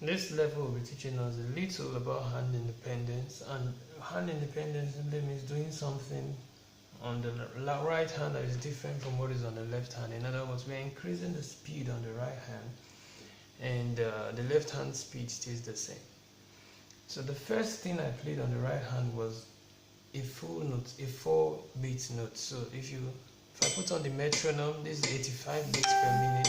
This level will be teaching us a little about hand independence, and hand independence simply means doing something on the right hand that is different from what is on the left hand. In other words, we are increasing the speed on the right hand, and the left hand speed stays the same. So the first thing I played on the right hand was a full note, a 4-beat note. So if I put on the metronome, this is 85 beats per minute.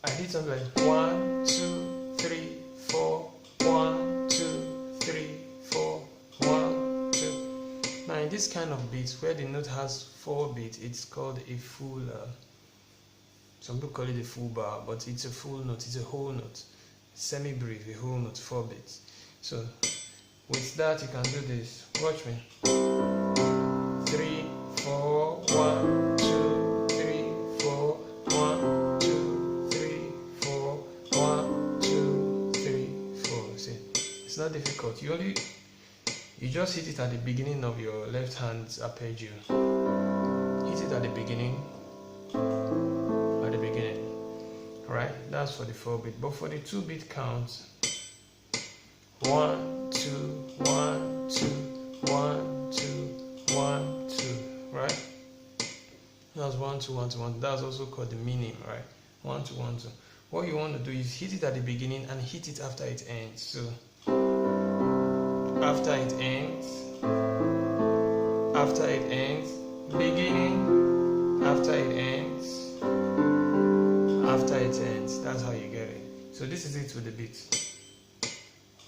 I did something like 1, 2, 3, 4, 1, 2, 3, 4, 1, 2. Now in this kind of beats where the note has 4 beats, it's called a full, some people call it a full bar, but it's a full note, it's a whole note. Semi-brief, a whole note, 4 beats. So with that you can do this. Watch me. 3, 4, 1, 2, 3, 4, 1, 2, 3, 4, 1, 2, 3, 4. See, it's not difficult. You just hit it at the beginning of your left hand's arpeggio. Hit it at the beginning. Right? That's for the 4-beat. But for the 2-beat count, 1, 2, 1, 2, 1, 2, 1, 2, right? That's 1, 2, 1, 2, 1. That's also called the minim, right? 1, 2, 1, 2. What you want to do is hit it at the beginning and hit it after it ends. So after it ends, beginning, after it ends, after it ends. That's how you get it. So this is it with the beat.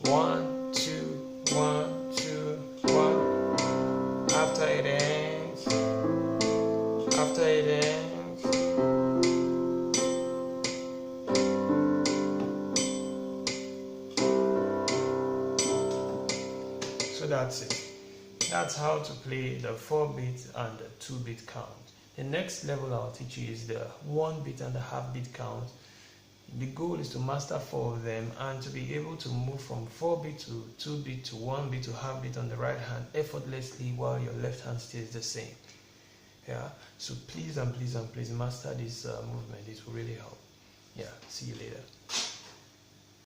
1, 2, 1, 2, 1. After it ends. After it ends. So that's it. That's how to play the 4-beat and the 2-beat count. The next level I'll teach you is the 1-beat and the half-beat count. The goal is to master 4 of them and to be able to move from 4-beat to 2-beat to 1-beat to half-beat on the right hand effortlessly while your left hand stays the same. Yeah. So please and please and please master this movement. It will really help. Yeah. See you later.